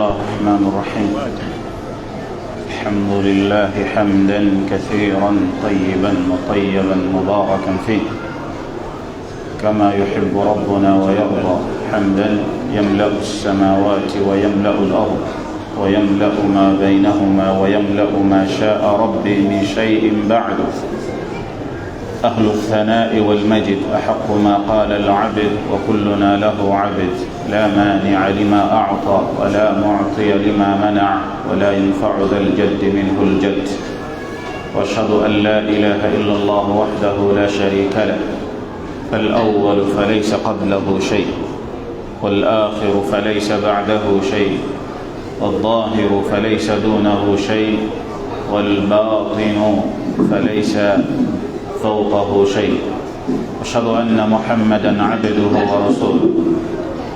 الله الرحمن الرحيم. الحمد لله حمدا كثيرا طيبا مطيبا مباركا فيه كما يحب ربنا ويرضى، حمدا يملأ السماوات ويملأ الأرض ويملأ ما بينهما ويملأ ما شاء ربي من شيء بعد. أهل الثناء والمجد أحق ما قال العبد وكلنا له عبد، لا مانع لما أعطى ولا معطي لما منع ولا ينفع ذا الجد منه الجد. وأشهد أن لا إله إلا الله وحده لا شريك له، فالأول فليس قبله شيء والآخر فليس بعده شيء والظاهر فليس دونه شيء والباطن فليس فوقه شيء. أشهد أن محمدا عبده ورسوله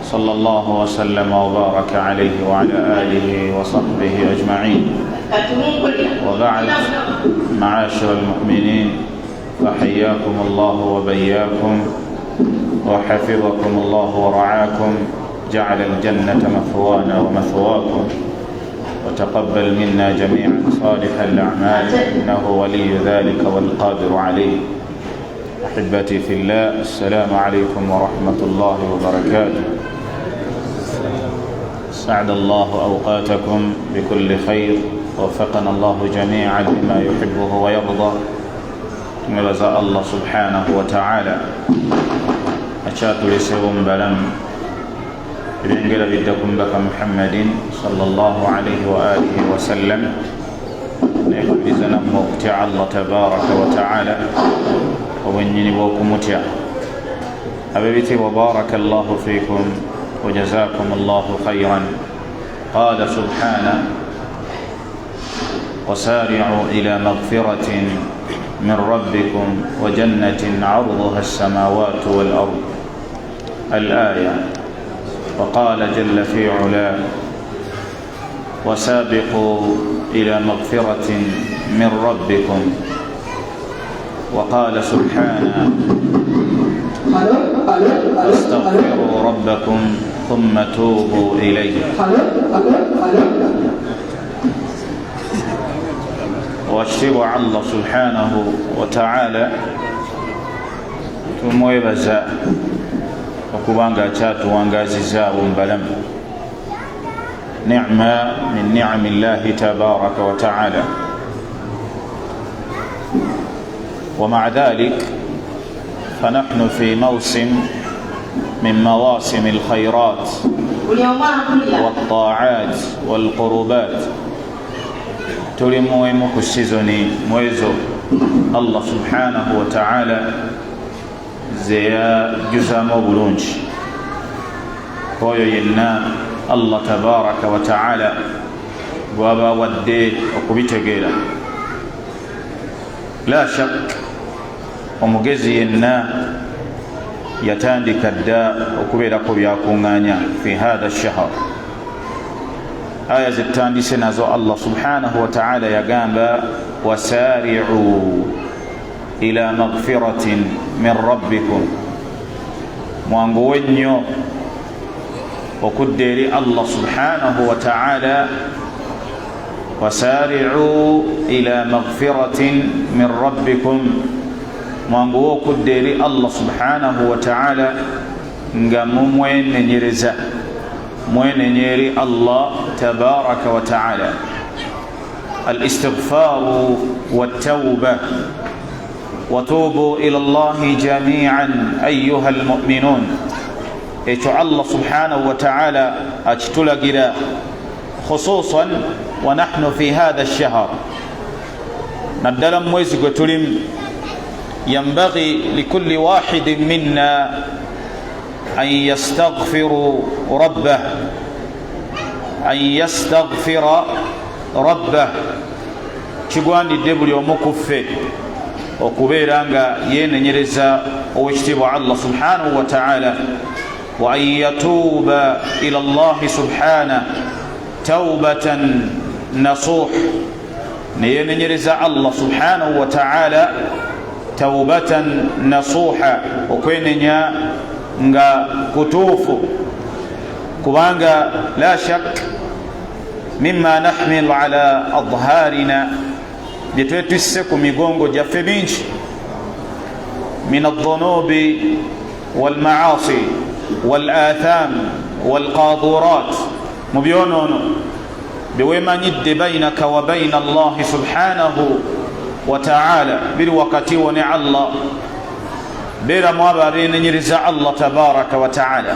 صلى الله وسلم وبارك عليه وعلى آله وصحبه أجمعين. وبعد، معاشر المؤمنين، فحياكم الله وبياكم وحفظكم الله ورعاكم، جعل الجنة مثوانا ومثواكم، وتقبل منا جميعا صالح الأعمال إنه ولي ذلك والقادر عليه. أحبتي في الله، السلام عليكم ورحمة الله وبركاته. سعد الله أوقاتكم بكل خير، ووفقنا الله جميعا لما يحبه ويرضى. نرزق الله سبحانه وتعالى أشات لسهم بلم بنجل بدكم بك محمد صلى الله عليه وآله وسلم، نقول بزنا مقتع الله تبارك وتعالى وبنجني بوكم متع أبيتي، وبارك الله فيكم وجزاكم الله خيرا. قال سبحانه: وسارعوا إلى مغفرة من ربكم وجنة عرضها السماوات والأرض، الآية. وقال جل في علاه: وسابقوا إلى مغفرة من ربكم. وقال سبحانه: واستغفروا ربكم ثم توبوا إليه. واشتبع الله سبحانه وتعالى tumwebaza okubanga akyatuwangaziza ombalamu, ni'ma min ni'ami llahi tabaraka wa ta'ala. ومع ذلك فنحن في موسم من مواسم الخيرات والطاعات والقربات. tulimuwemu ku sizoni mwezo Allah subhanahu wa ta'ala zeyajuzamu obulungi. oyo yenna Allah tabaraka wa ta'ala bwaba wadde okubitegeera, la shak omugezi yenna yatandika dda okubeerako byakuŋŋaanya fi hadha ash-shahr. aya zitandise nazo Allah subhanahu wa ta'ala yagamba: wasari'u ila maghfiratin min rabbikum, mwanguwe nnyo okudda eri Allah subhanahu wa ta'ala. wasari'u ila maghfiratin min rabbikum, mwanguwe okudda eri Allah subhanahu wa ta'ala nga mumwenenyereza, mwenenyeri Allah tabaraka wa ta'ala. الاستغفار والتوبة. وتوبوا إلى الله جميعا أيها المؤمنون. إيشو الله سبحانه وتعالى أجتلقنا خصوصا ونحن في هذا الشهر. ندلم مويزق تلم، ينبغي لكل واحد منا أن يستغفر ربه، أن يستغفر ربه. kigwani debuli omukuffe okubeera nga yenenyereza owekitiibwa Allah subhanahu wa ta'ala, wa an yatuuba ila Allah subhanahu tawbatan nasuh, neyenenyereza Allah subhanahu wa ta'ala tawbatan nasuha, okwenenya nga kutuufu. kubanga la shak mimma nahmilu ala adharina byetwetwisse ku migongo gyaffe bingi min adhunubi walmaasi walatham walqadurat mu byonoono byewemanyidde bainaka wa baina allahi subhanahu wa ta'ala biri wakati wo ne allah beeramu abo abenenyereza allah tabaraka wa ta'ala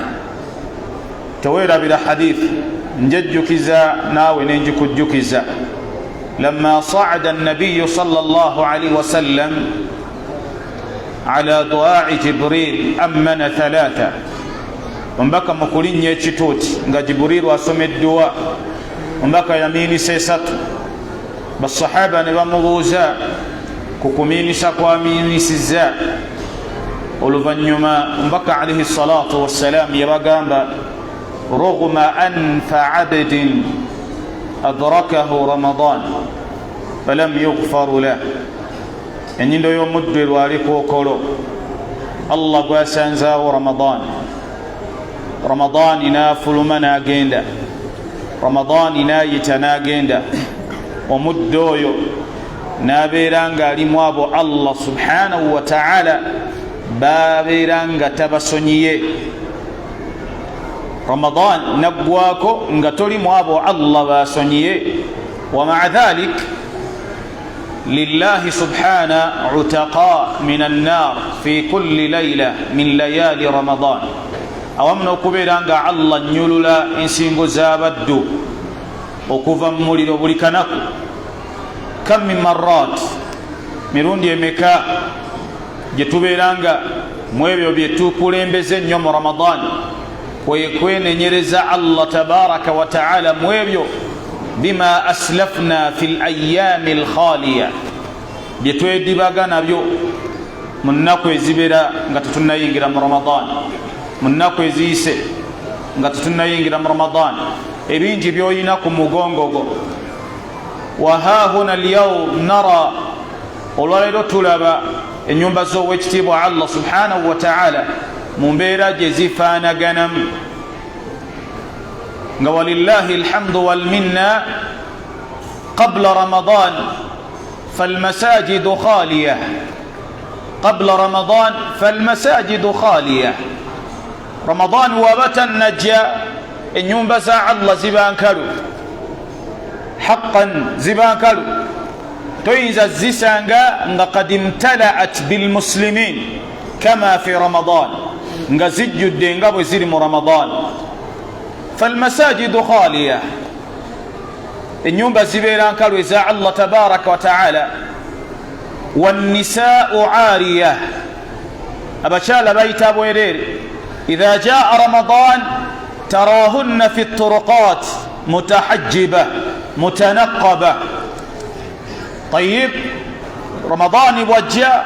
teweerabira hadith njejjukiza naawe nenjikujjukiza لما صعد النبي صلى الله عليه وسلم على دعاء جبريل أمن ثلاثة ومبكى مكولين يتشتوت nga جبريل واسم الدعاء ومبكى يميني سيسات بالصحابة نبامغوزا كوكوميني ساكواميني سزا ولفنيما ومبكى عليه الصلاة والسلام يبقى رغم أنف عبد أدركه رمضان فلم يغفر له ينيندو يومدر واليكو كولو الله قاسانزاو رمضان ينافل منا جيندا رمضان ينايتنا جيندا ومدويو نابيرانغا لموابو الله سبحانه وتعالى بابيرانغا تبسونيه رمضان نبواكو نغتولي موابو الله باسونيه ومع ذلك لله سبحانه عتقاء من النار في كل ليلة من ليالي رمضان أوامنا كبيرانغا الله نيولولا إنسينغو زابدو وكوفا مولي بوليكاناكو كم من مرات mirundi emeka gyetubeeranga mu ebyo byetukulembeze nnyo mu ramadani kwekwenenyereza allah tabaraka wa taala mu ebyo bima aslafna fi layami alkhaliya byetwedibaga nabyo mu nnaku ezibeera nga tetunnayingira mu ramadani mu nnaku eziyise nga tetunnayingira mu ramadani ebingi byoyina ku mugongogo wahahuna alyawm nara olwaleero tulaba ennyumba z'owekitiibwa allah subhanahu wa taala mu mbeera gye zifaanaganamu nga walillahi alhamdu walminna qabla ramadan falmasajidu khaliya qabla ramadan falmasajidu khaliya ramadan wabatan najja ennyumba za allah zibankalu haqqan zibankalu toyinza zisanga nga qad imtalaat bilmuslimin kama fi ramadan nga zijjudde nga bwe ziri mu ramadan falmasajidu khaliya ennyumba zibeera nkalu eza allah tabaraka wa taala wannisaau aariya abakyala bayita bwereere idha jaa ramadan tarahunna fi turuqat mutahajjiba mutanaqaba طيب رمضان بوجه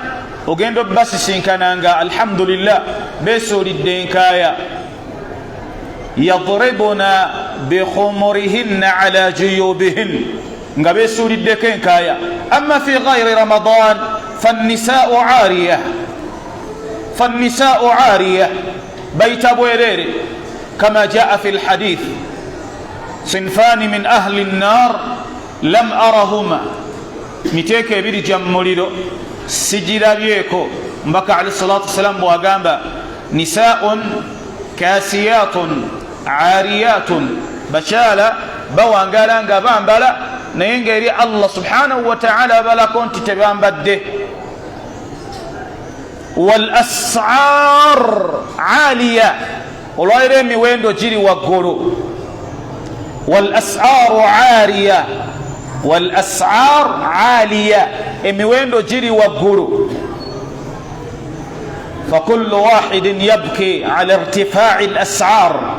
وجندو بس سينكانانغا الحمد لله بسول الدينكايا يضربنا بخمرهن على جيوبهن بسول الدينكايا أما في غير رمضان فالنساء عارية بيت بويريري كما جاء في الحديث صنفان من أهل النار لم أرهما miteeko ebiri gya muliro sigirabyeko mbaka alayhi salatu wassalam bwagamba nisaun kasiyatun ariyatun bakyala bawangala nga bambala naye ngeri allah subhanahu wa ta'ala balako nti tebambadde wal as'ar aliya olwairo emiwendo giri waggulu wal as'aru ariya والأسعار عالية اميويندو جيري وغورو فكل واحد يبكي على ارتفاع الأسعار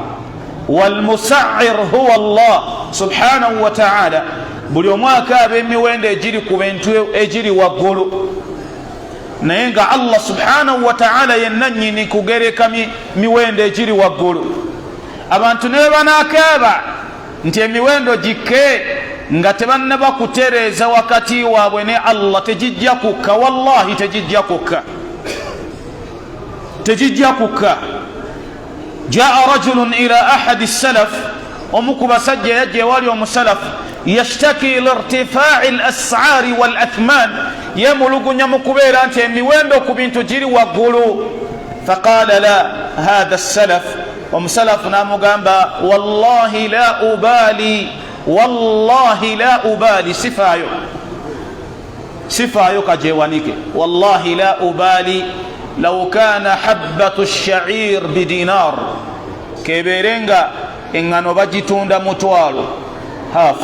والمسعر هو الله سبحانه وتعالى بليوما كاب اميويندو جيري كوبنتو اجيري وغورو نينغا الله سبحانه وتعالى ينني نكوغيريكا ميويندو جيري وغورو abantu ne banakaba nti emiwendo jike nga tebannaba kutereeza wakati waabwe ne allah tegijja kukka wallahi tegijja kukka jaa rajulun ila ahadi salaf omukuba sajja yajje wali omusalaf yashtaki lirtifaa'i al-as'ari wal athman yemulugunya mukubeera nti emiwendo ku bintu giri waggulu faqala la hadha as-salaf omusalafu namugamba wallahi la ubali sifaayo kajewanike wallahi la ubali law kana habbatu ash-sha'ir bidinar keberenga engano bagitunda mutwalo half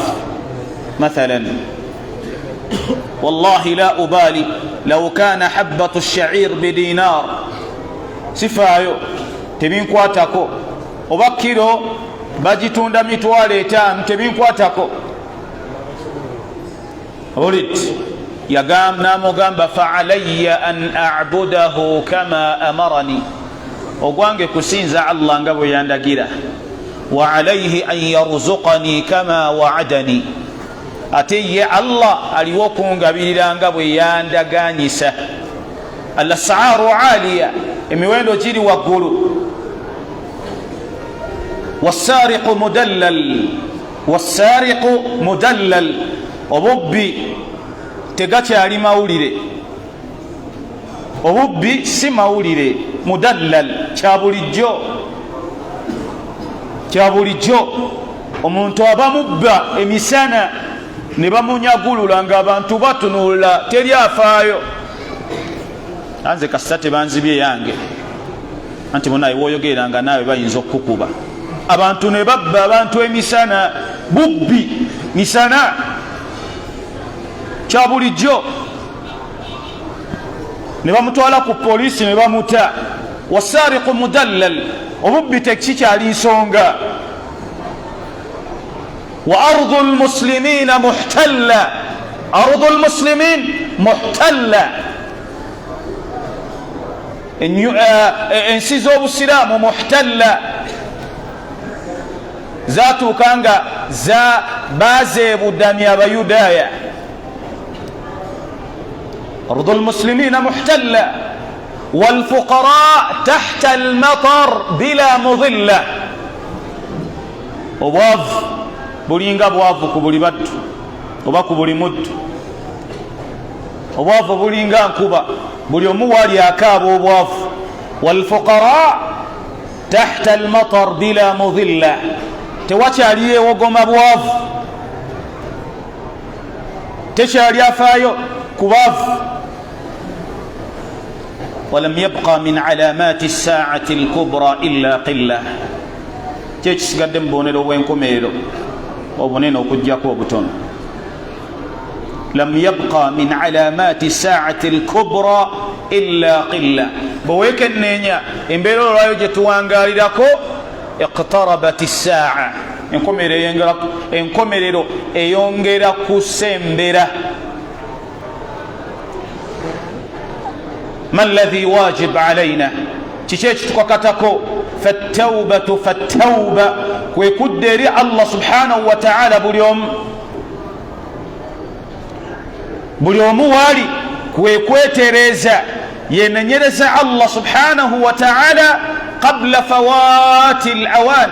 مثلا والله لا أبالي لو كان حبة الشعير بدينار سفايو تبين كواتاكو وبكيرو باجتون دمي توالي تام تبين كواتاكو ولد يقام نامو قام فعلي أن أعبده كما أمرني وقوانك كسينز الله نقبو ياندقيرا وعليه أن يرزقني كما وعدني ate Allah aliwo kungabiranga bwe yandaganyisa al-as'aru aliya emiwendo giri waggulu was-sariqu mudallal obubbi tegakyali mawulire obubbi si mawulire mudallal kya bulijjo omuntu abamubba emisana ne bamunyagulula ng'abantu batunulula teri afaayo anze kasita tebanzibye yange anti munaye woyogeranga naawe bayinza okukuba abantu ne babba abantu emisana bubbi misana kya bulijjo ne bamutwala ku poliisi ne bamuta wasariqu mudallal obubbi tekikyali nsonga وأرض المسلمين محتلة أرض المسلمين محتلة انسيزو بالسلام محتلة ذاتو كانغا ذا بازي بدانيا بيودايا أرض المسلمين محتلة والفقراء تحت المطر بلا مظلة وواف bulinga bwavu ku buli baddu oba ku buli muddu obwavu bulinga nkuba buli omu wali akaaba obwavu walfuqara tahta almatar bila mudhilla tewakyali ewogoma bwavu tekyali afaayo ku baavu ولم يبقى من علامات الساعة الكبرى إلا قلة تيجس قدم بونيرو وين كوميرو وبنين وكجاكو وبتون لم يبقى من علامات الساعة الكبرى إلا قلة بويك النينيا إنبيرو رايو جتوانغاري داكو اقتربت الساعة انكميرو ايونغيرا كسمبرا ما الذي واجب علينا تشيش تكوكاتاكو فالتوبة ويكدري الله سبحانه وتعالى بليوم والي ويكويتريزا ينيرزا الله سبحانه وتعالى قبل فوات الأوان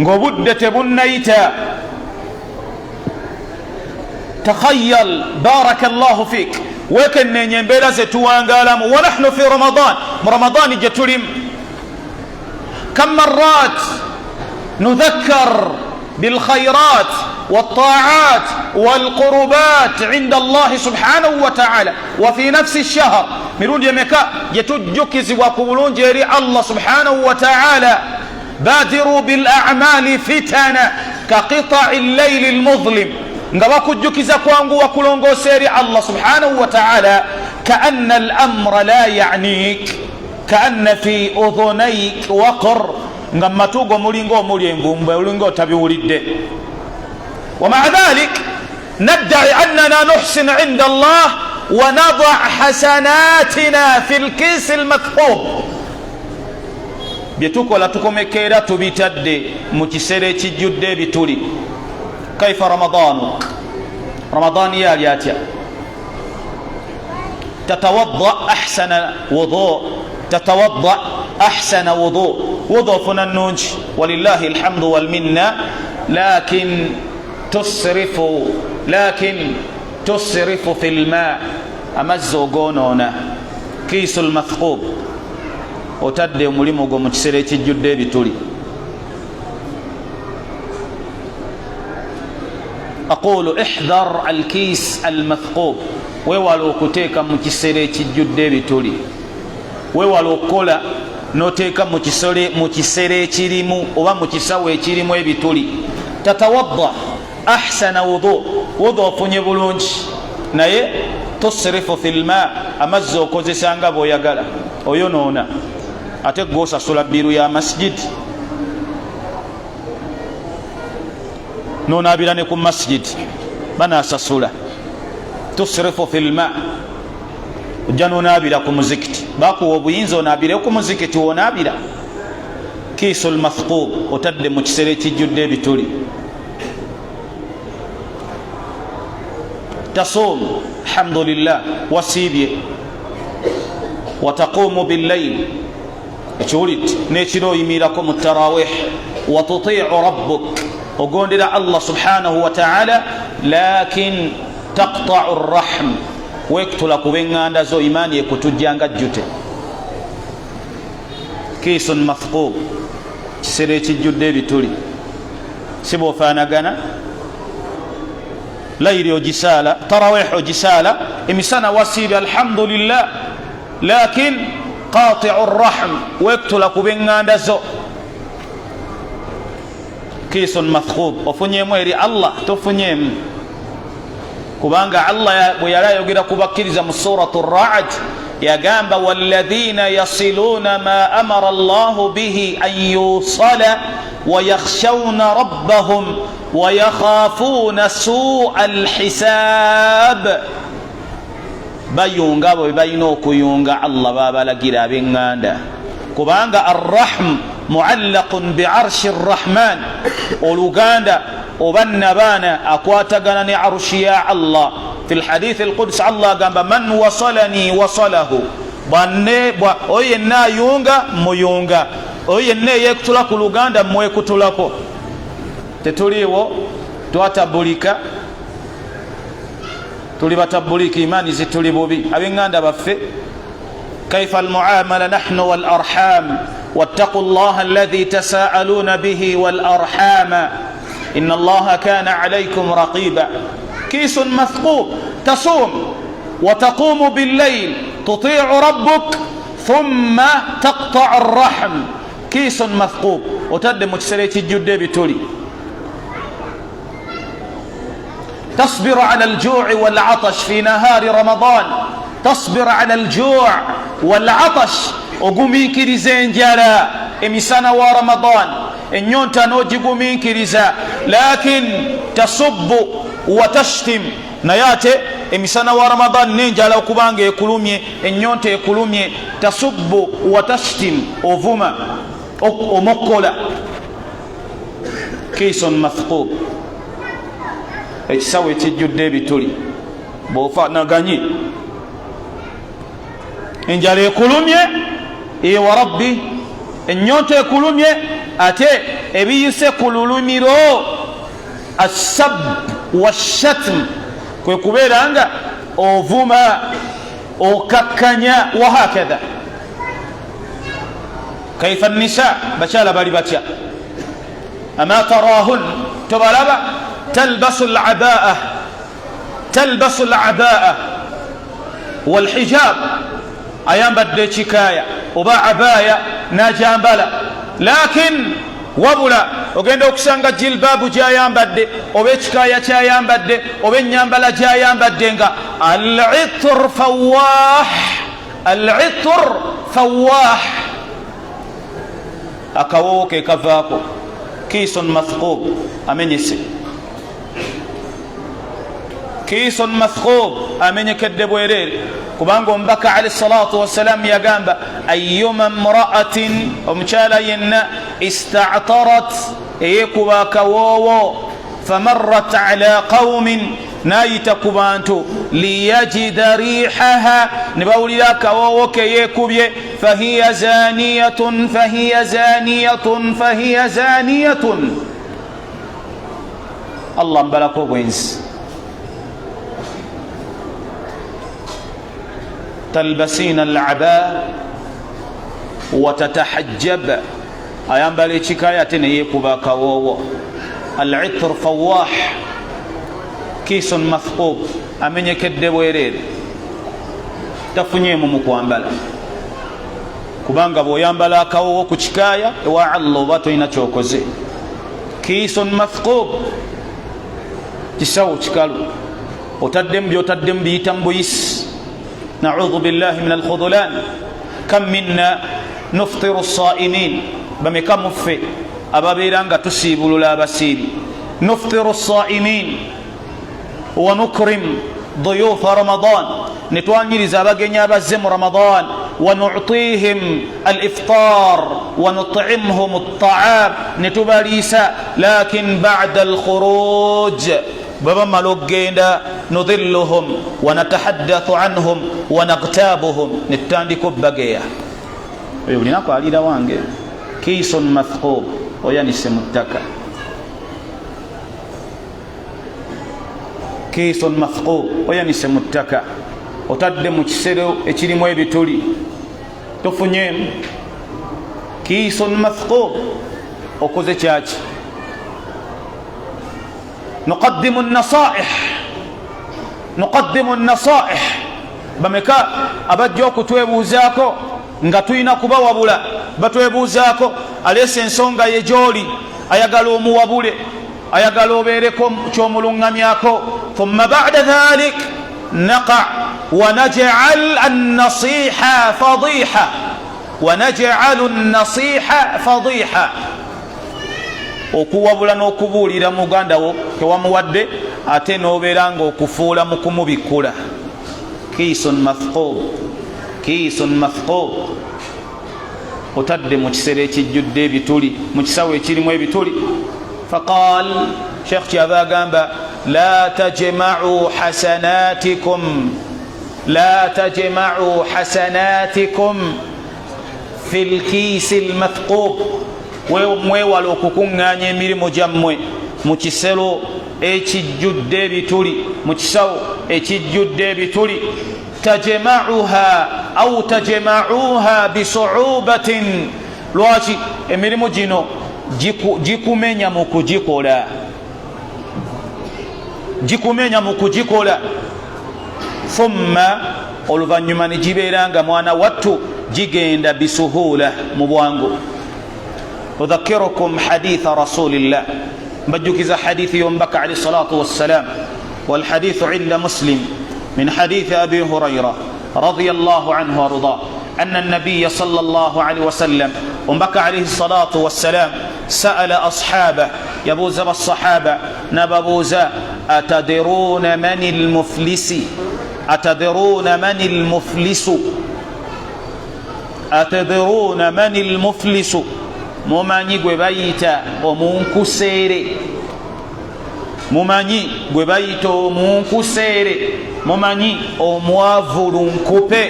ngobudde tebunnayita تخيل بارك الله فيك وكن ينبلا زتوانغالام ونحن في رمضان جتلم كم مرات نذكر بالخيرات والطاعات والقربات عند الله سبحانه وتعالى وفي نفس الشهر مرون يمكا يتجكز وقولون جري الله سبحانه وتعالى بادروا بالأعمال فتنا كقطع الليل المظلم ngabakujukiza kwangu wakulongo seri Allah subhanahu wa ta'ala كأن الأمر لا يعنيك كأن في أذنيك وقر ngama tugo mulingo mulyengo mulingo tabiwulidde ومع ذلك ندعي أننا نحسن عند الله ونضع حسناتنا في الكيس المثقوب byetukola tukomekera tubitadde mu kisere kijjudde bituli كيف رمضان ياتي تتوضأ أحسن وضوء تتوضأ أحسن وضوء فننوج ولله الحمد والمنة لكن تسرف في الماء أمزو قونونا كيس المثقوب وتدي مليمو مكسريتي جدي بتولي أقول احذر الكيس المثقوب wewalo okuteeka mu kisere ekijjudde ebituli wewalo okukola noteeka mu kisere ekirimu oba mu kisawo ekirimu ebituli tatawadda ahsana wudu ofunye bulungi naye tusrifu fil ma amazzi okozesa nga bw'oyagala oyonoona ate gw'osasula bbiru ya masjidi nonaabira ne ku masjidi banaasasula tusrifu fil ma ojja nonaabira ku muzikiti bakuwa obuyinza onaabire ku muzikiti wonaabira kiisul mathqub otadde mu kisere ekijjudde ebituli tasum alhamdulillah wasiibye wataqumu billayl ekiwulidde n'ekiro oyimirako mu tarawih watutiicu rabbuk ogondera Allah subhanahu wa ta'ala lakin taqta'u arrahm wektula kubenganda zo imani ekutujjanga jjute kiisun mathqub kisere ekijjudde ebituli sibofaanagana layiri ogisaala tarawih ogisaala emisana wasiibi alhamdulillah lakin qati'u arrahm wektula kubenganda zo kiisun mathqub ofunyemu eri Allah tofunyemu kubanga Allah bwe yali ayogera kubakkiriza mu suratu ar-ra'd yagamba walladhina yasiluna ma amara Allahu bihi an yusala wa yakhshawna rabbahum wa yakhafuna su'a al-hisab bayunga bwe balina okuyunga Allah babalagira ab'eŋŋanda kubanga ar-rahm muallaqun bi'arshi ar-rahman oluganda obannabaana akwatagana ne arushi ya Allah fi alhadith alquds Allah gamba man wasalani wasalahu oyo yenna ayunga muyunga oyo yenna yekutula ku luganda mwekutulako tetuliwo twatabulika tuli batabulika imani zituli bubi ab'eŋŋanda baffe kaifa almuamala nahnu wal arham wattaqu llaha alladhi tasaaluna bihi wal arhama إن الله كان عليكم رقيبا كيس مثقوب تصوم وتقوم بالليل تطيع ربك ثم تقطع الرحم كيس مثقوب وتد مجسرية الجد بتولي تصبر على الجوع والعطش في نهار رمضان تصبر على الجوع والعطش وقميكي جالا إمسانا ورمضان enyonta n'ogigumiikiriza lakin tasubbu wa tashtim naye ate emisana wa ramadan nenjala okubanga ekulumye enyonta ekulumye tasubbu wa tashtim ovuma omokkola kiisun mathqub ekisawo ekijjudde ebituli bw'ofaanaganye enjala ekulumye ewa rabbi enyonta ekulumye ate ebiyise ku lulumiro assab washatm kwe kubeera nga ovuma okakkanya wahakadha kaifa nisa bakyala bali batya ama tarahun tobalaba talbasu al-abaa walhijab ayambadde ekikaaya oba abaya najambala lakin wabula ogenda okusanga jilbabu gyayambadde oba ekikaaya kyayambadde oba ennyambala gyayambadde nga al-itr fawah akawoowo ke kavaako kiisun mathqub amenyese kiisun mathqub amenyekedde bwereere kubanga omubaka alayhi salatu wassalam yagamba ayyuma imra'atin omukyala yenna ista'tarat eyekuba akawoowo famarrat ala qaumin nayita ku bantu liyajida rihaha ne bawulira akawoowo ke yeekubye فهي زانية فهي زانية فهي زانية. الله مبلغ وينس تلبسين العباء وتتحجب أيام بالي شكاية يكوبا كوو. العطر فواح كيس مثقوب أمين يكدب ويريد تفنيم مكوانبلا kubanga bw'oyambala akawowo ku kikaaya ewa Allah oba tolina kyokoze. Kiisun mathqub, kisawo kikalu otaddemu byotaddemu biyitamu buyisi. Na'udhu billahi min al-khudhulan. Kam minna nuftiru as-sa'imin, bameka muffe ababeera nga tusiibulula abasiiri. Nuftiru as-sa'imin wa nukrim ضيوف رمضان، نتوانيرز أباقين أبازم رمضان، ونعطيهم الإفطار ونطعمهم الطعام نتباريسا، لكن بعد الخروج بابا لوجين نضلهم ونتحدث عنهم ونغتابهم نتاندك بقية. يقولنا قالي دوانجي كيس مثقوب ويانس متكا. كيس مثقوب ويانس متكا. otadde mu kisero ekirimu ebituli tofunyemu. kiisun mathqub, okoze kyaki? nuqaddimu an-nasaih. Bameka abajja okutwebuuzaako nga tulina kubawabula, batwebuuzaako aleese ensonga ye gy'oli, ayagala omuwabule, ayagala obeereko ky'omulungamyako. thumma ba'da dhalik نقع ونجعل النصيحة فضيحة، ونجعل النصيحة فضيحة. okuwabula n'okubuulira muganda wo kewamuwadde ate n'obeera nga okufuula mu kumubikkula. kiisun mathqub, kiisun mathqub. otadde mu kisero ekijjudde ebituli, mu kisawo ekirimu ebituli. faqal sheikh kyava agamba لا تجمعوا حسناتكم، لا تجمعوا حسناتكم في الكيس المثقوب. mwewala okukuŋŋaanya emirimu gyammwe mu kisero ekijjudde ebituli, mu kisawo ekijjudde ebituli. tajma'uha au tajma'uha bisu'ubatin. lwaki emirimu gino gikumenya mu kugikola, gikumenya mu kugikola. thumma oluvannyuma ne gibeera nga mwana wattu gigenda bisuhula mu bwangu. udhakirukum haditha rasulillah, mbajjukiza hadithi yombaka alayhi salatu wassalam. والحديث عند مسلم من حديث أبي هريرة رضي الله عنه وارضاه أن النبي صلى الله عليه وسلم ومبكى عليه الصلاة والسلام سأل أصحابه، يبوز بالصحابة نببوزا أتدرون من المفلس؟ أتدرون من المفلس؟ أتدرون من المفلس؟ مماني غبايتا ومنكسيري، مماني غبايتا ومنكسيري، مماني وموافر كوبي.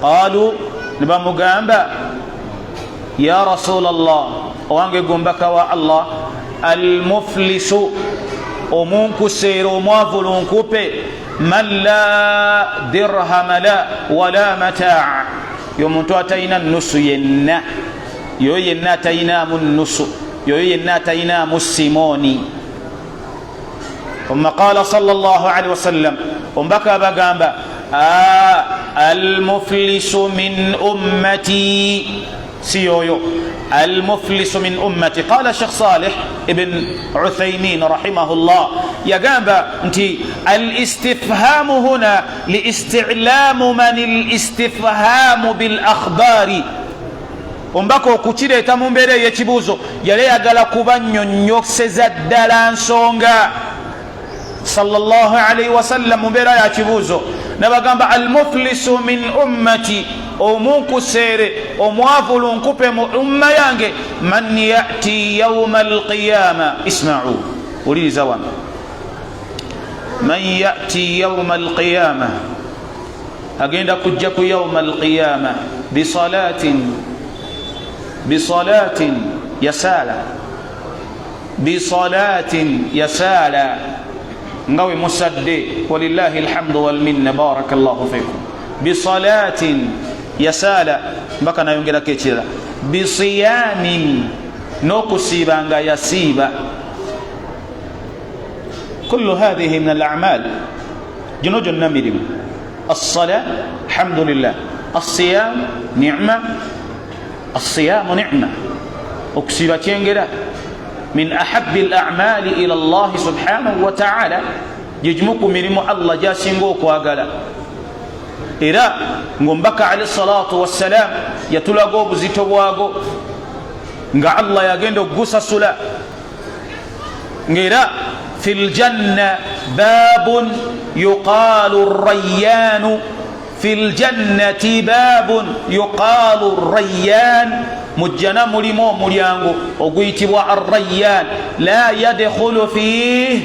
قالوا نبامغامبا يا رسول الله وانجي غمبكا والله المفلس ومنكسير وموافر كوبي من لا درهم لا ولا متاع. يوم تواتينا النص ينا يو ينا تينا النص يو ينا تينا السيموني. ثم قال صلى الله عليه وسلم ومبكى بغامبا المفلس من أمتي سيويو، المفلس من أمتي. قال الشيخ صالح ابن عثيمين رحمه الله يقام انتي الاستفهام هنا لاستعلام من الاستفهام بالأخبار. ombako okukireeta mu mbeera ey'ekibuuzo yali ayagala kubanyonnyoseza ddala nsonga. sallallahu alayhi wasallam mu mbeera ya kibuuzo nabagamba almuflisu min ummati, omunkuseere omwavulu nkupe mu umma yange. man yati yauma alqiyama, isma'u uliriza wano, man yati yauma alqiyama agenda kujja ku yawma alqiyama bisalatin yasala ngawe musadde walillahi alhamdu wal minna barakallahu fikum bisalatin yasala mpaka nayongerako ekirala bisiyamin n'okusiibanga yasiiba kullu hadhihi min al-a'mal jino jonna mirimu الصلاة الحمد لله الصيام نعمة الصيام نعمة أكسب تنجرة من أحب الأعمال إلى الله سبحانه وتعالى يجمكم من الله جاسنغوك وقالا إذا نقومبك عليه الصلاة والسلام يتلقوا بزيتواغو نقع الله يقندو قصة الصلاة إذا في الجنة باب يقال الريان في الجنة باب يقال الريان مجنا ملمو مليانغو وقيتوا الريان لا يدخل فيه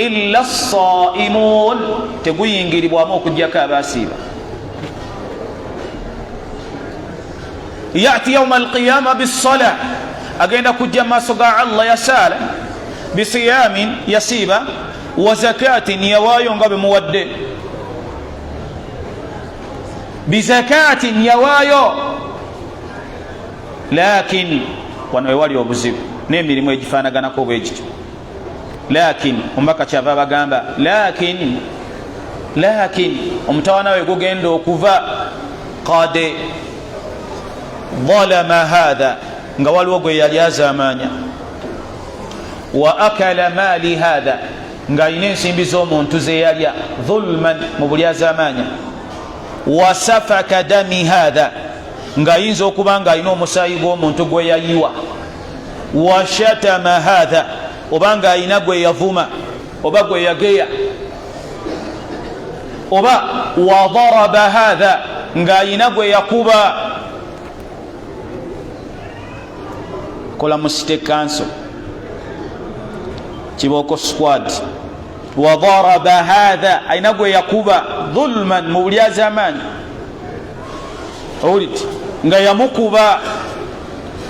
إلا الصائمون تقول ينجري بواموك جاكا باسيبا يأتي يوم القيامة بالصلاة أجينا كجما سقع الله يسال بصيام يسيبا وزكاة يوايون قبل مودة بزكاة يوايو لكن ونوالي وبزيب نمي لمو يجفانا غنكو بيجي لكن ومبكا شبابا غامبا لكن ومتوانا ويقوغيندو كوفا قد ظلم هذا ngawali ogwe yali azamanya wa akala mali hadha nga ine ensimbi z'omuntu ze yalya dhulman mu buli azamanya wa safaka dami hadha nga yinza okuba nga alina omusaayi gw'omuntu gwe yayiwa wa shatama hadha oba nga alina gwe yavuma oba gwe yageya oba wa daraba hadha nga alina gwe yakuba kola mu city council kiboko squad wa daraba hadha aina gwe yakuba dhulman mu buli azamani owuliti nga yamukuba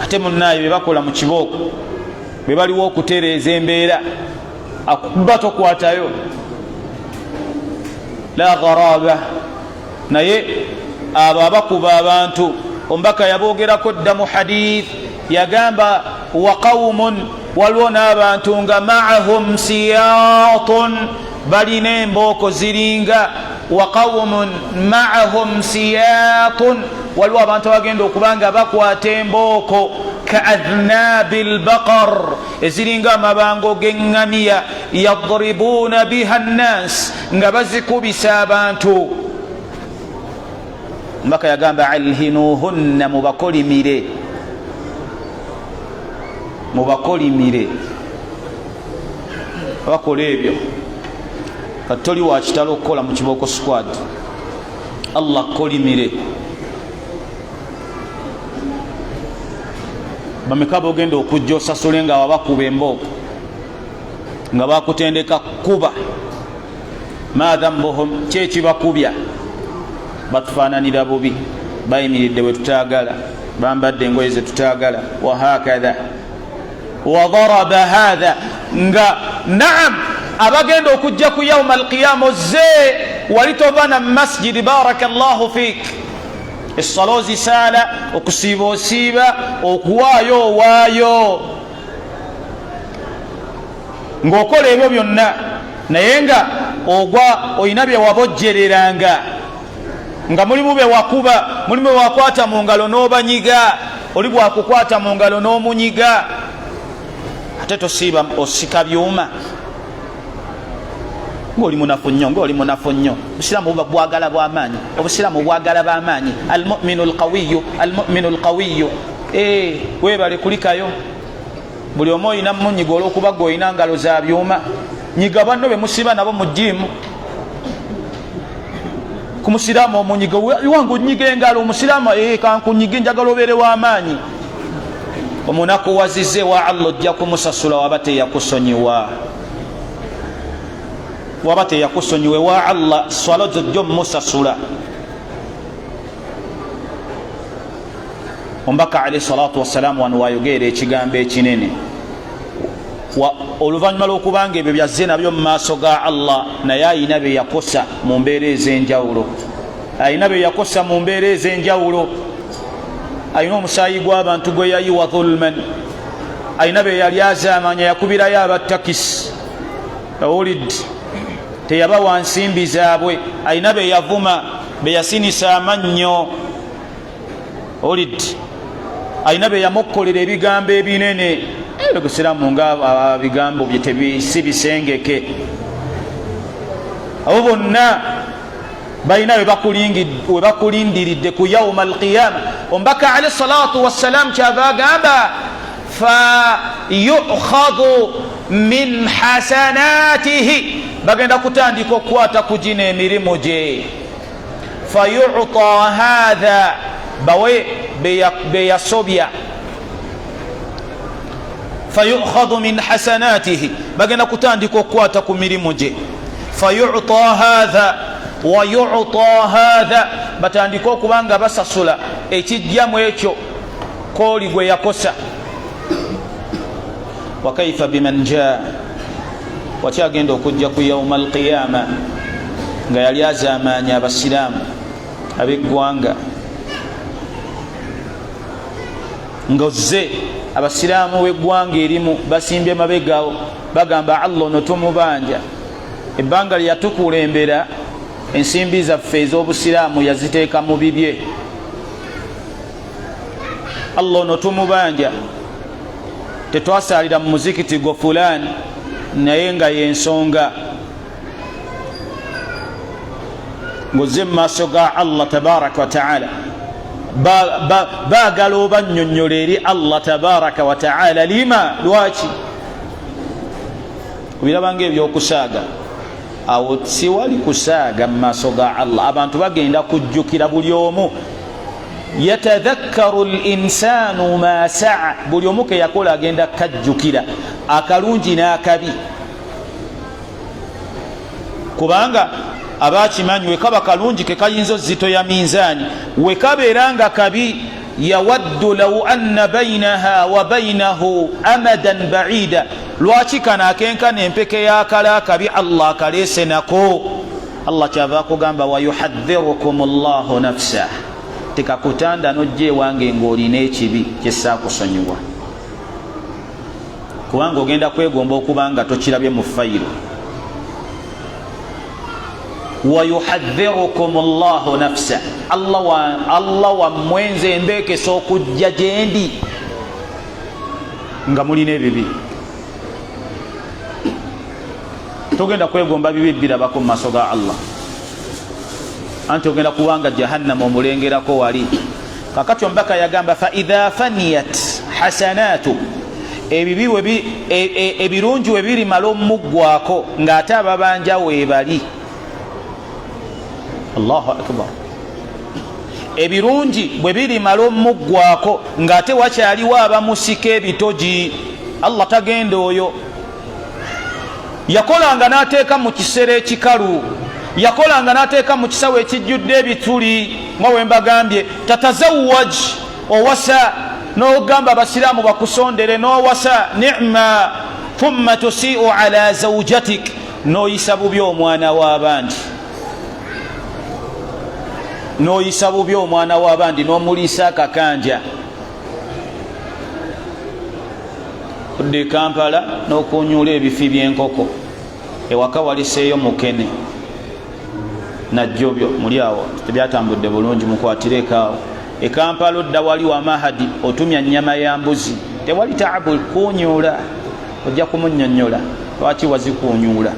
ate munnaye bebakola mu kiboko bwe baliwo okutereeza embeera akuba tokwatayo la gharaba naye abo abakuba abantu ombaka yabogerako dda mu hadith yagamba wa qawmun waliwo n'abantu nga ma'ahum siyatun balina embooko ziringa wa qawmun ma'ahum siyatun waliwo abantu abagenda okubanga bakwata embooko ka adhnabi lbaqar eziringa amabango g'eŋŋamiya yadribuuna biha nnas nga bazikubisa abantu mbaka yagamba alhinuhunna mubakolimire bakola ebyo kati toli wakitalo okukola mu kiboko squad allah kolimire bameka bogenda okujja osasule nga wabakuba embooko nga bakutendeka kuba madhambuhum kyekibakubya batufaananira bubi bayimiridde we tutaagala bambadde engoye ze tutaagala wahakadha وضرب هذا nga naam abagenda okujja ku yawma alqiyama ze walitovana masjid barakallahu fik essalozi sala okusiiba osiiba okuwaayo owaayo ng'okola ebyo byonna naye nga ogwa olina bye wabojjereranga nga mulimu be wakuba mulimu be wakwata mu ngalo n'obanyiga oli bwakukwata mu ngalo n'omunyiga ate tosiiba osika byuma ng'oli munafu nnyo obusiraamu buba bwagala bw'amaanyi obusiraamu bwagala b'amaanyi almuminu alqawiyu weebale kulikayo buli omu olina munyiga olw'okuba gwe olina ngalo za byuma nyiga banno be musiba nabo mu jjiimu ku musiraamu omunyiga wange onyiga engalo omusiraamu kankunyiga njagala obeere w'amaanyi omunaku wazize wa Allah ojja kumusasula waba teyakusonyiwa wa Allah swala zojja musasula omubaka alayhi salatu wassalamu wano wayogera ekigambo ekinene oluvannyuma lw'okubanga ebyo byazze nabyo mu maaso ga Allah naye ayina bye yakosa mu mbeera ez'enjawulo ayina bye yakosa mu mbeera ez'enjawulo ayina omusaayi gw'abantu gwe yayiwa dhulman ayina bye yali azaamanya yakubirayo abattakisi owulidde teyabawa nsimbi zaabwe ayina be yavuma be yasinisa amannyo owulidde ayina be yamukkolera ebigambo ebinene ebisiramu nga bigambo bye si bisengeke abo bonna balina we bakulindiridde ku yauma alqiyama omubaka alayhi salatu wassalam kyava agamba fa yukhadhu min hasanatihi bagenda kutandika okukwata ku gino emirimu gye fayuta hatha bawe beyasobya fayukhadhu min hasanatihi bagenda kutandika okukwata ku mirimu gye fayuta hatha wayuta hatha batandika okubanga basasula ekijjamu ekyo kooli gwe yakosa wakaifa biman jaa wakyagenda okujja ku yauma alqiyama nga yali azaamanya abasiraamu ab'eggwanga ngozze abasiraamu b'eggwanga erimu basimbye mabegawo bagamba Allah ono tumubanja ebbanga lye yatukulembera ensimbi zaffe ez'obusiraamu yaziteeka mu bibye Allah ono tumubanja tetwasalira mu muzikiti go fulani naye nga yensonga ngozze mu maaso ga Allah tabaraka wa taala baagala obannyonnyola eri Allah tabaraka wa taala lima lwaki obirabanga ebyokusaaga awo siwali kusaaga mu maaso ga Allah abantu bagenda kujjukira buli omu yatadhakkaru linsanu ma saa buli omu ke yakola agenda kajjukira akalungi n'akabi kubanga abakimanyi wekaba kalungi ke kayinza ozito ya minzaani wekabeera nga kabi yawaddu law anna bainaha wa bainahu amadan baida lwaki kana akenkana empeke yakala akabi Allah akaleese nako Allah kyava akugamba wayuhadhirukum Allahu nafsah tekakutanda nojje wange ng'olina ekibi kyesaakusonyiwa kubanga ogenda kwegomba okubanga tokirabye mu fayiro wayuhadhirukum Allahu nafsa Allah wamwenze mbekesa okujja gyendi nga mulina ebibi togenda kwegomba bibi birabako mu maaso ga Allah anti ogenda kubanga jahannama omulengerako wali kakati omubaka yagamba fa idha faniyat hasanatu ebibi ebirungi webirimala omuggwako ng'ate ababanja weebali Allahu akbar ebirungi bwe birimala omuggwako ng'ate wakyaliwo abamusika ebitogi Allah tagenda oyo yakolanga n'ateeka mu kiseera ekikalu yakolanga n'ateeka mu kisawo ekijjudde ebituli nga bwe mbagambye tatazawwaj owasa n'ogamba abasiraamu bakusondere n'owasa ni'ma thumma tusii'u ala zawjatik n'oyisa bubi omwana w'abandi n'oyisa bubi omwana w'abandi n'omuliisa akakanja odde Kampala n'okunyula ebifi by'enkoko ewaka waliseeyo mukene najjobyo muli awo tebyatambudde bulungi mukwatireko e Kampala odda wali wa Mahadi otumya nnyama ya mbuzi tewali taabu kunyula ojja kumunnyonnyola lwaki wazikunyula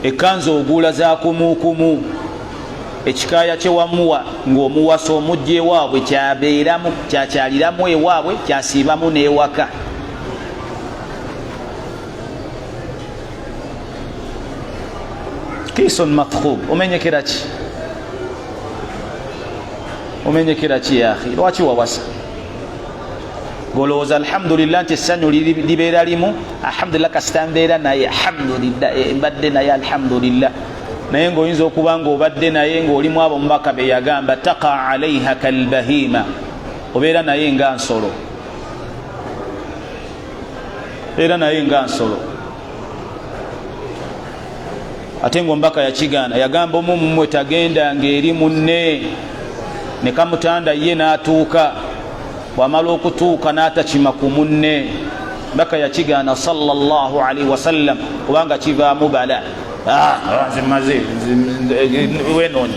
ekanzu ogula za kumukumu ekikaaya kyewamuwa ng'omuwasa omujja ewaabwe kyabeeramu kyakyaliramu ewaabwe kyasiibamu n'ewaka kisun matkhub omenyekera ki omenyekera ki ya akhi lwaki wawasa golowooza alhamdulillah nti essanyu libeera limu alhamdulillah kasita mbeera naye alhamdulillah mbadde naye alhamdulillah naye ng'oyinza okuba ng'obadde naye ng'olimu abo omubaka be yagamba taqa alaiha kalbahima, obeera naye nga nsolo, era naye nga nsolo. Ate ng'omubaka yakigaana, yagamba omu mumwe tagenda ng'eri munne ne kamutanda ye n'atuuka, bw'amala okutuuka n'atakima ku munne. Mbaka yakigaana sallallahu alaihi wasallam kubanga kivaamu bala. Zimaze wenoonye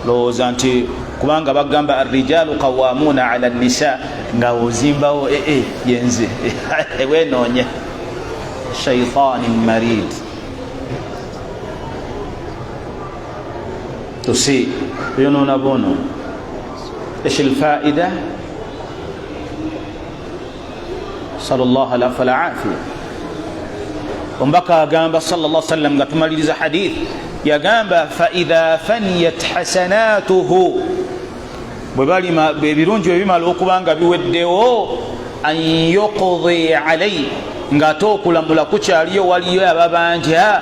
lowooza nti kubanga bagamba arrijalu qawamuna ala nisa nga ozimbawo yenze wenoonye shaitani marid. tusi yonoona bono ايش الفائده؟ صلى الله عليه والعافيه. ومبكى قام صلى الله عليه وسلم قال تماليز حديث يا قام فاذا فنيت حسناته ببالي ما بيرونجو بما لوكبانغا بيوديو ان يقضي عليه ngatookula mulakukyaliyo waliyo ababanja.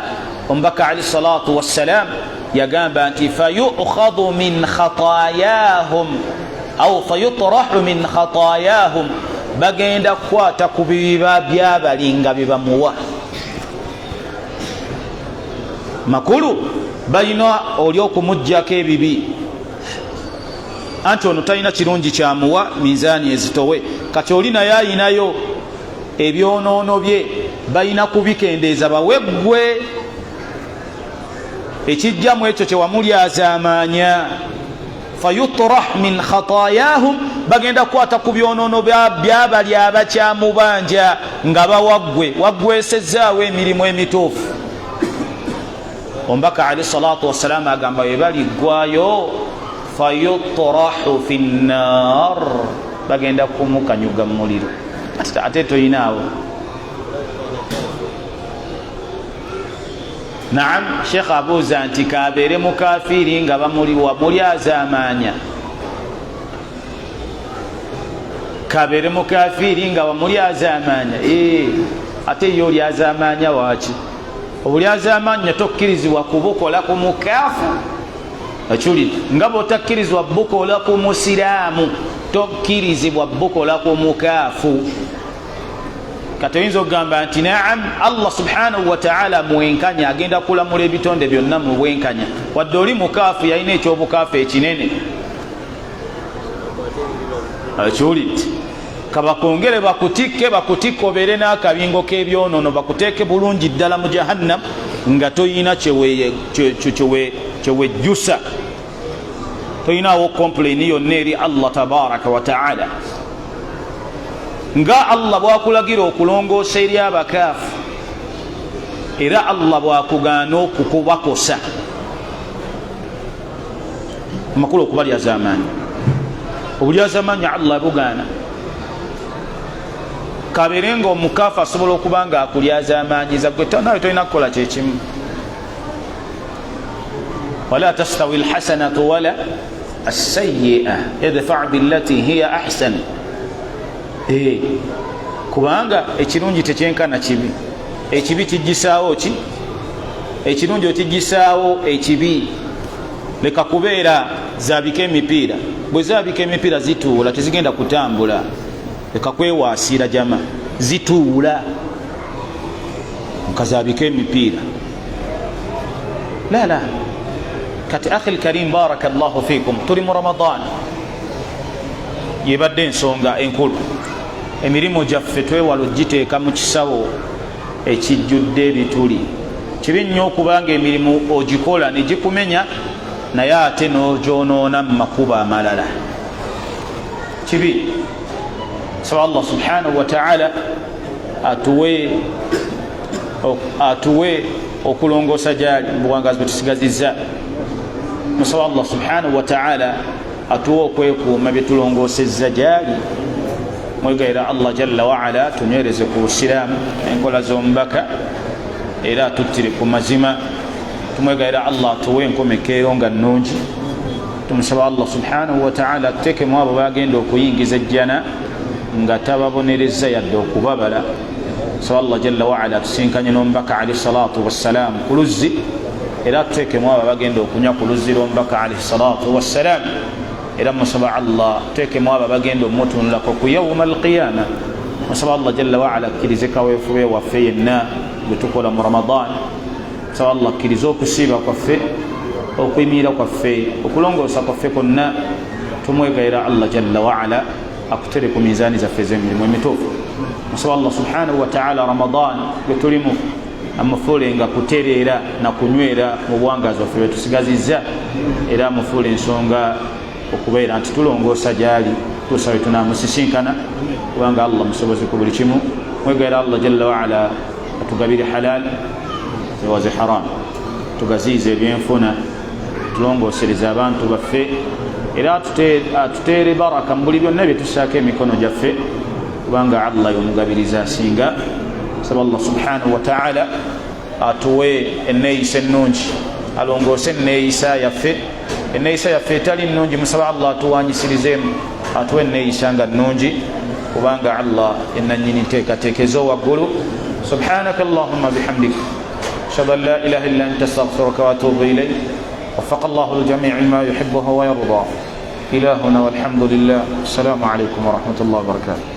Omubaka alayhi salatu wassalam yagamba nti fayukhadhu min khatayahum au fayutrahu min khatayahum, bagenda kukwata ku bibiba byabalinga bebamuwa. Makulu balina oli okumuggyako ebibi, anti ono talina kirungi kyamuwa, minzaani ezitowe. Kati oli naye ayinayo ebyonoono bye, balina kubikendeeza baweggwe ekijjamu ekyo kyewamulyazaamaanya. fayutrah min khatayahum, bagenda kukwata ku byonoono byabali abakyamubanja nga waggwesezaawo emirimu emituufu. Omubaka alayhi salatu wassalam agamba webaliggwayo fayutrahu fi nnar, bagenda kumukanyuga mu muliro. Ate toyinaawo. Naam, Sheikh abuuza nti kabeere mukafiri nga bamulyazaamaanya, kabeere mukafiri nga bamulyazaamaanya. Ate yo olyazaamaanya waaki? Obulyazaamaanya tokkirizibwa kubukola ku mukaafu. Akiridi nga bw'otakkirizibwa bukola ku musiraamu, tokkirizibwa bukola ku mukaafu. Kati oyinza okugamba nti naam, Allah subhanahu wa ta'ala mwenkanya, agenda kulamula ebitonde byonna mu bwenkanya. Wadde oli mukaafu yalina ekyobukaafu ekinene. Akiridi kabakongere bakutikke obeere n'akabingo k'ebyonoono, bakuteeke bulungi ddala mu jahannam nga toyina kyewejjusa, toyinaawo kompuleeni yonna eri Allah tabaraka wa ta'ala. Nga Allah bwakulagira okulongoosa eri abakaafu, era Allah bwakugaana okukubakosa, amakulu okubalyazaamaanya. Obulyazaamaanya Allah bugaana. Kabeere nga omukaafu asobola okuba nga akulyazaamaanyiza, gwe nawe tolina kukola kyekimu. wala tastawi alhasanatu wala assayyi'a idfa' billati hiya ahsan. Kubanga ekirungi tekyenkana kibi, ekibi kijjisaawo ki? Ekirungi okijjisaawo ekibi. Leka kubeera zaabika emipiira, bwe zaabika emipiira zituula, tezigenda kutambula. Leka kwewaasiira jama, zituula. Mukazaabika emipiira la. Kati akhi alkarim barakallahu fikum, tuli mu Ramadan, yebadde ensonga enkulu. Emirimu gyaffe twewala ogiteeka mu kisawo ekijjudde ebituli. Kibi nnyo okubanga emirimu ogikola ne gikumenya, naye ate n'ogyonoona mu makubo amalala. Kibi. Saba Allah subhanahu wa ta'ala atuwe okulongoosa gyali mu buwangazi bwe tusigazizza. Musaba Allah subhanahu wa ta'ala atuwe okwekuuma bye tulongoosezza gyali. Mwegayira Allah jalla wa ala tunywereze ku busiraamu enkola z'omubaka, era tuttire ku mazima. Tumwegayira Allah atuwe enkomekeero nga nnungi. Tumusaba Allah subhanahu wa ta'ala tuteekemu abo bagenda okuyingiza ejjana nga tababonerezza yadde okubabala. so Allah jalla wa ala tusinkanye n'omubaka alayhi salatu wassalam ku luzzi era tuteekemu abo bagenda okunywa ku luzzi lw'omubaka alayhi salatu wassalam era musaba Allah tuteekemu abo bagenda omutunulako ku yawma alqiyama musaba Allah jalla wa ala akkirize kaweefube waffe yenna bwe tukola mu Ramadan musaba Allah akkirize okusiiba kwaffe okuyimirira kwaffe okulongoosa kwaffe konna tumwegayira Allah jalla wa ala akutere ku mizaani zaffe z'emirimu emituufu musaba Allah subhanahu wa ta'ala Ramadan gwe tulimu amufuule nga kutereera na kunywera mu buwangazi waffe bwe tusigazizza era amufuule ensonga okubeera nti tulongoosa gyali tusabe tunaamusisinkana kubanga Allah musobozi ku buli kimu mwegayira Allah jalla wa ala atugabire halal ziwaze haram tugaziize ebyenfuna tulongoosereza abantu baffe era atuteere baraka mu buli byonna bye tusaako emikono gyaffe kubanga Allah y'omugabiriza asinga saba Allah subhanahu wa ta'ala atuwe enneeyisa ennungi alongoose enneeyisa yaffe etali nnungi musaba Allah atuwanyisirizeemu atuwe enneeyisa nga nnungi kubanga Allah ennannyini nteekateekezo waggulu subhanaka allahumma bihamdika ashhadu an la ilaha illa anta astaghfiruka wa atubu ilayk وفق الله الجميع ما يحبه ويرضى إلهنا والحمد لله السلام عليكم ورحمة الله وبركاته